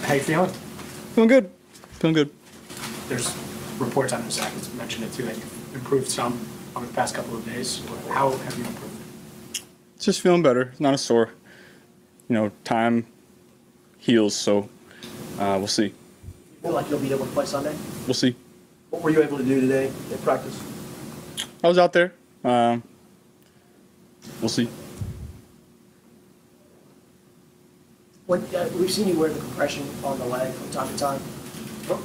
How you feeling? Feeling good. Feeling good. There's reports on Zach has mentioned it too that you've improved some over the past couple of days. How have you improved? Just feeling better. Not as sore. Time heals, so we'll see. You feel like you'll be able to play Sunday? We'll see. What were you able to do today in practice? I was out there. We'll see. We've seen you wear the compression on the leg from time to time.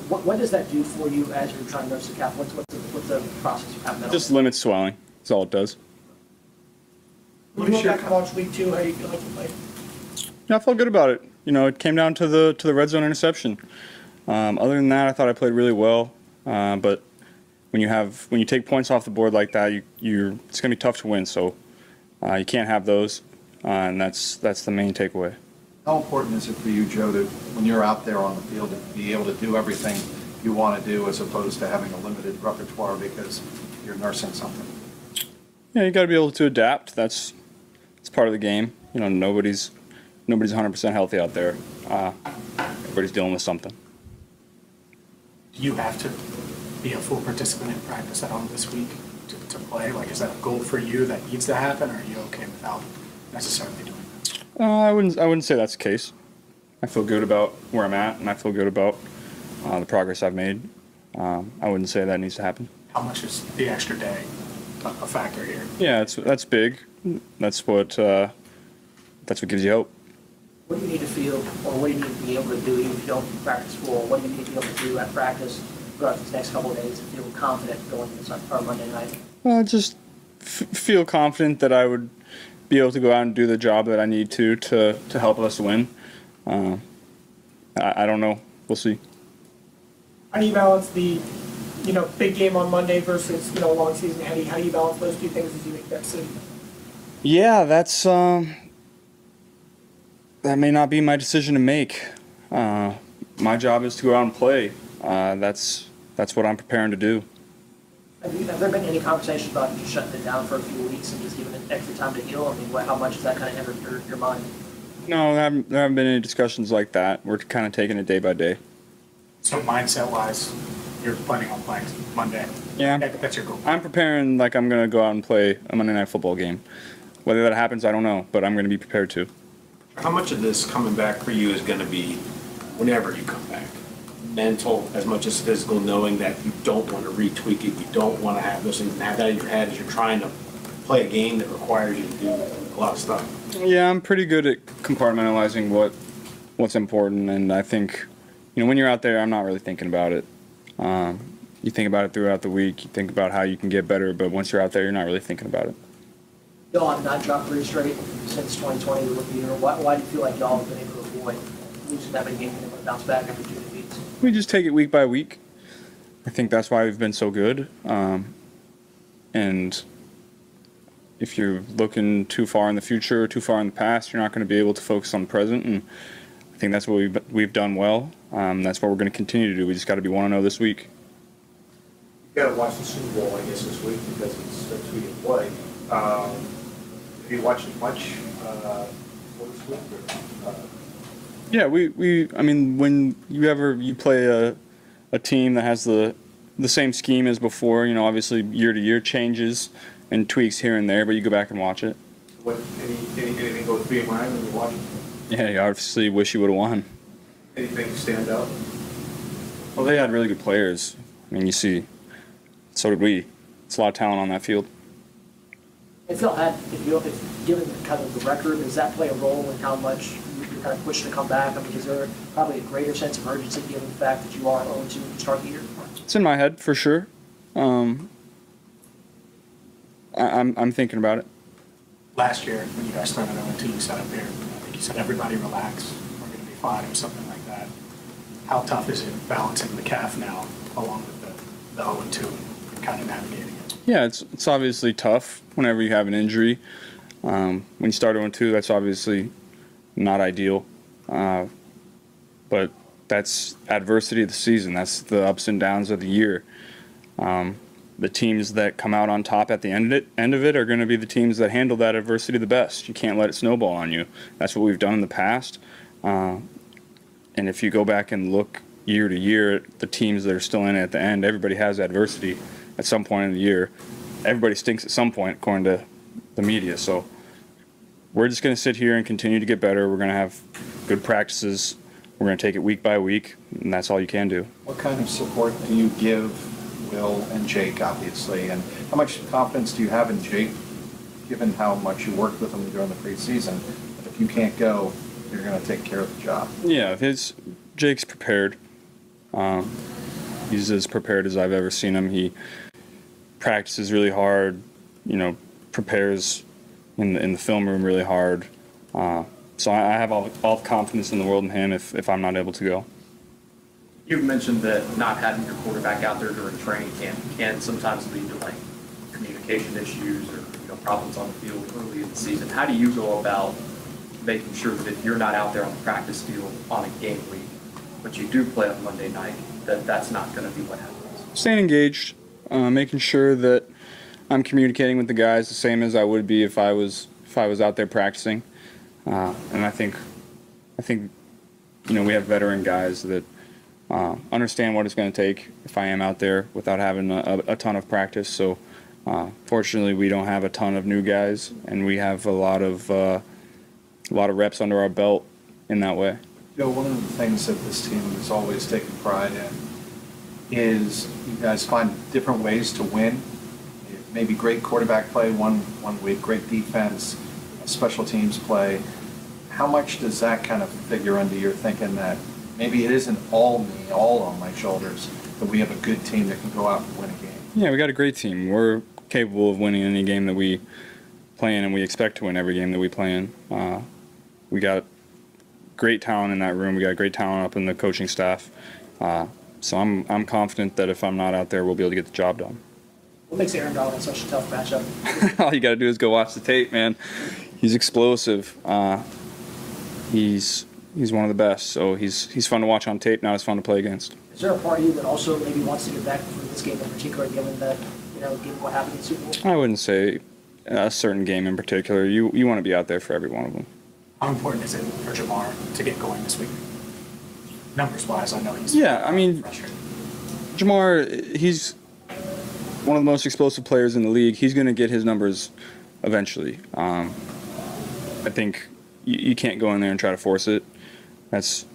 What does that do for you as you're trying to nurse the calf? What's the process you have that? Just limits swelling. That's all it does. You look back to watch week 2. How do you feel like you played? Yeah, I felt good about it. It came down to the red zone interception. Other than that, I thought I played really well. But when you take points off the board like that, it's going to be tough to win. So you can't have those, and that's the main takeaway. How important is it for you, Joe, that when you're out there on the field to be able to do everything you want to do as opposed to having a limited repertoire because you're nursing something? Yeah, you got to be able to adapt. It's part of the game. Nobody's 100% healthy out there. Everybody's dealing with something. Do you have to be a full participant in practice at home this week to play? Like, is that a goal for you that needs to happen, or are you okay without necessarily doing that? I wouldn't say that's the case. I feel good about where I'm at, and I feel good about the progress I've made. I wouldn't say that needs to happen. How much is the extra day a factor here? Yeah, that's big. That's what gives you hope. What do you need to feel, or what do you need to be able to do, even if you don't practice full? What do you need to be able to do at practice throughout these next couple of days to feel confident going into Monday night? Just feel confident that I would be able to go out and do the job that I need to help us win. I don't know. We'll see. How do you balance the, big game on Monday versus, long season ahead? How do you balance those two things as you make that decision? Yeah, that may not be my decision to make. My job is to go out and play. That's what I'm preparing to do. Have there been any conversations about just shutting it down for a few weeks and just giving it extra time to heal? I mean, how much has that kind of entered your mind? No, there haven't been any discussions like that. We're kind of taking it day by day. So mindset-wise, you're planning on playing Monday? Yeah. That's your goal? I'm preparing like I'm going to go out and play a Monday Night Football game. Whether that happens, I don't know, but I'm going to be prepared to. How much of this coming back for you is going to be whenever you come back? Mental as much as physical, knowing that you don't want to retweak it, you don't want to have those things and have that in your head as you're trying to play a game that requires you to do a lot of stuff. Yeah, I'm pretty good at compartmentalizing what's important, and I think, when you're out there, I'm not really thinking about it. You think about it throughout the week, you think about how you can get better, but once you're out there, you're not really thinking about it. Y'all have not dropped 3 straight since 2020, the rookie year. Why do you feel like y'all have been able to avoid losing that many games and able to bounce back after 2 defeats? We just take it week by week. I think that's why we've been so good. And if you're looking too far in the future or too far in the past, you're not going to be able to focus on the present. And I think that's what we've done well. That's what we're going to continue to do. We just got to be 1-0 this week. You got to watch the Super Bowl, I guess, this week because it's a 2-week play. Have you watched it much for this week? Yeah, when you play a team that has the same scheme as before, obviously year to year changes and tweaks here and there, but you go back and watch it. Anything go through your mind when you watch it? Yeah, you obviously wish you would have won. Anything stand out? Well, they had really good players. You see, so did we. It's a lot of talent on that field. If given kind of the record, does that play a role in how much you're kind of pushing to come back? Is there probably a greater sense of urgency given the fact that you are 0-2 to start the year? It's in my head for sure. I'm thinking about it. Last year, when you guys started 0-2, you said up there, I think you said everybody relax, we're going to be fine or something like that. How tough is it balancing the calf now along with the 0-2 and kind of navigating it? Yeah, it's obviously tough whenever you have an injury. When you start 0-2, that's obviously not ideal. But that's adversity of the season. That's the ups and downs of the year. The teams that come out on top at the end of it are going to be the teams that handle that adversity the best. You can't let it snowball on you. That's what we've done in the past. And if you go back and look year to year, the teams that are still in it at the end, everybody has adversity at some point in the year. Everybody stinks at some point, according to the media. So we're just going to sit here and continue to get better. We're going to have good practices. We're going to take it week by week, and that's all you can do. What kind of support do you give Will and Jake, obviously, and how much confidence do you have in Jake, given how much you worked with him during the preseason? If you can't go, you're going to take care of the job. Yeah, Jake's prepared. He's as prepared as I've ever seen him. He practices really hard, prepares in the film room really hard. So I have all the confidence in the world in him if I'm not able to go. You've mentioned that not having your quarterback out there during training camp can sometimes lead to like communication issues or problems on the field early in the season. How do you go about making sure that if you're not out there on the practice field on a game week, but you do play on Monday night, that's not going to be what happens? Staying engaged, making sure that I'm communicating with the guys the same as I would be if I was out there practicing. And I think we have veteran guys that understand what it's going to take if I am out there without having a ton of practice. So fortunately, we don't have a ton of new guys, and we have a lot of reps under our belt in that way. Joe, one of the things that this team has always taken pride in is you guys find different ways to win. Maybe great quarterback play one week, great defense, special teams play. How much does that kind of figure into your thinking that maybe it isn't all me, all on my shoulders, but we have a good team that can go out and win a game? Yeah, we got a great team. We're capable of winning any game that we play in, and we expect to win every game that we play in. We got great talent in that room. We got great talent up in the coaching staff. So I'm confident that if I'm not out there, we'll be able to get the job done. What makes Aaron Donald such a tough matchup? All you got to do is go watch the tape, man. He's explosive. He's one of the best. So he's fun to watch on tape. Now he's fun to play against. Is there a part of you that also maybe wants to get back for this game in particular, given that given what happened in the Super Bowl? I wouldn't say a certain game in particular. You want to be out there for every one of them. How important is it for Jamar to get going this week? Numbers-wise, I know he's frustrated. Jamar, he's one of the most explosive players in the league. He's going to get his numbers eventually. I think you can't go in there and try to force it. That's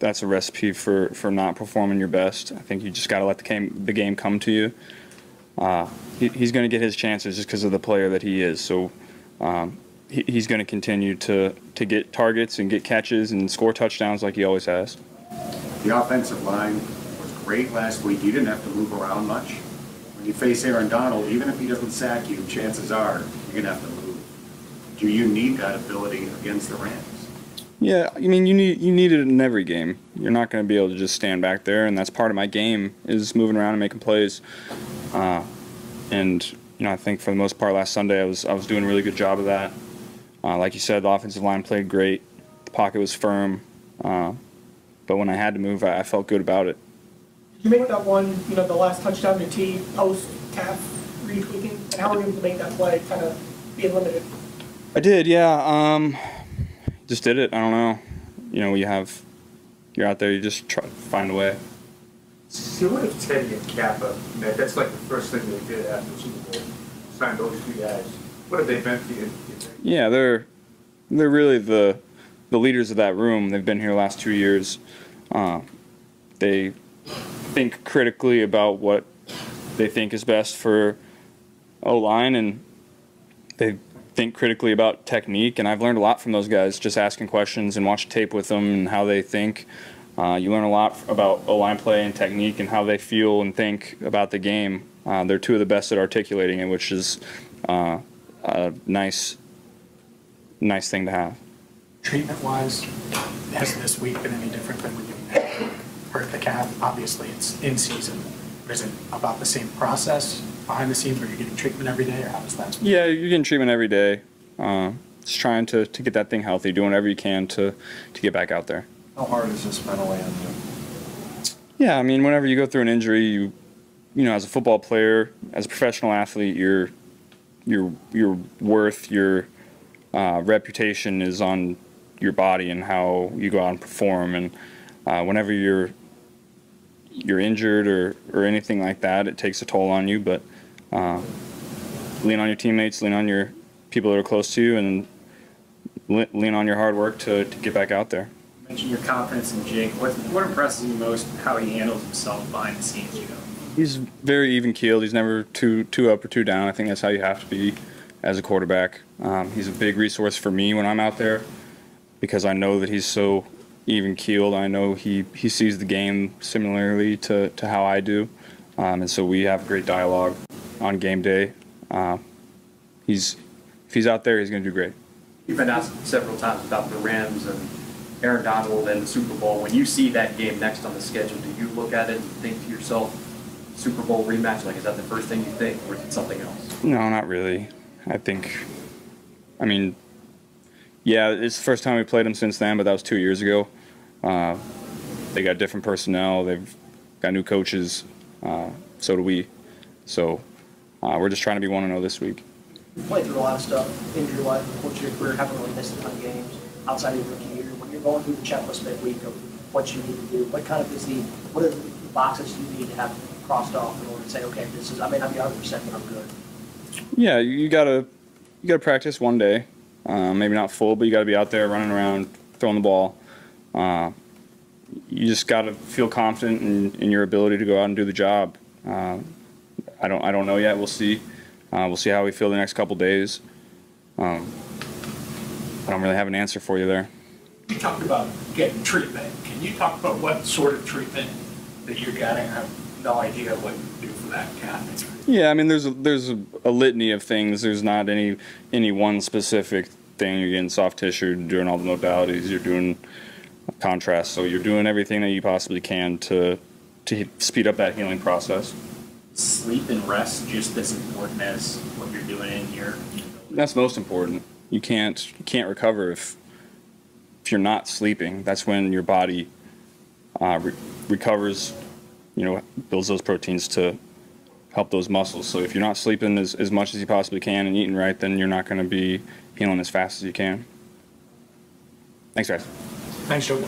a recipe for not performing your best. I think you just got to let the game come to you. He's going to get his chances just because of the player that he is. So he's going to continue to get targets and get catches and score touchdowns like he always has. The offensive line was great last week. You didn't have to move around much. When you face Aaron Donald, even if he doesn't sack you, chances are you're going to have to move. Do you need that ability against the Rams? Yeah, I mean, you need it in every game. You're not going to be able to just stand back there, and that's part of my game is moving around and making plays. And I think for the most part last Sunday I was doing a really good job of that. Like you said, the offensive line played great. The pocket was firm. But when I had to move, I felt good about it. Did you make that one, the last touchdown to T post calf retweaking? And how were you able to make that play kind of being limited? I did, yeah. Just did it. I don't know. You're out there, you just try to find a way. So what if Teddy and Kappa met? That's like the first thing they did after the Super Bowl. Signed those two guys. What have they meant to you? Yeah, they're really the leaders of that room. They've been here the last 2 years. They think critically about what they think is best for O-line, and they think critically about technique. And I've learned a lot from those guys, just asking questions and watching tape with them and how they think. You learn a lot about O-line play and technique and how they feel and think about the game. They're two of the best at articulating it, which is a nice thing to have. Treatment-wise, has this week been any different than when you hurt the calf? Obviously, it's in season. But is it about the same process behind the scenes where you're getting treatment every day, or how does that? Yeah, you're getting treatment every day. Just trying to get that thing healthy, doing whatever you can to get back out there. How hard is this mentally on you? Yeah, I mean, whenever you go through an injury, you as a football player, as a professional athlete, your worth, your reputation is on your body and how you go out and perform. And whenever you're injured or anything like that, it takes a toll on you. But lean on your teammates, lean on your people that are close to you, and lean on your hard work to get back out there. You mentioned your confidence in Jake. What impresses you most how he handles himself behind the scenes, He's very even-keeled. He's never too up or too down. I think that's how you have to be as a quarterback. He's a big resource for me when I'm out there because I know that he's so even-keeled. I know he sees the game similarly to how I do. And so we have great dialogue on game day. If he's out there, he's going to do great. You've been asked several times about the Rams and Aaron Donald and the Super Bowl. When you see that game next on the schedule, do you look at it and think to yourself, Super Bowl rematch, like is that the first thing you think, or is it something else? No, not really. Yeah, it's the first time we played them since then, but that was 2 years ago. They got different personnel. They've got new coaches. So do we. So we're just trying to be 1-0 this week. You played through a lot of stuff injury-wise in the course of your career, haven't really missed a ton of games outside of your rookie year. When you're going through the checklist midweek of what you need to do, what are the boxes you need to have crossed off in order to say, okay, I may not be 100%, but I'm good? Yeah, you gotta practice one day, maybe not full, but you gotta be out there running around, throwing the ball. You just gotta feel confident in your ability to go out and do the job. I don't know yet. We'll see. We'll see how we feel the next couple days. I don't really have an answer for you there. You talked about getting treatment. Can you talk about what sort of treatment that you're getting? I have no idea what you do for that calf. Yeah, I mean, there's a litany of things. There's not any one specific thing. You're getting soft tissue, you're doing all the modalities, you're doing contrast. So you're doing everything that you possibly can to speed up that healing process. Sleep and rest just as important as what you're doing in here? That's most important. You can't recover if you're not sleeping. That's when your body recovers, builds those proteins to help those muscles. So if you're not sleeping as much as you possibly can and eating right, then you're not going to be healing as fast as you can. Thanks, guys. Thanks, Joe.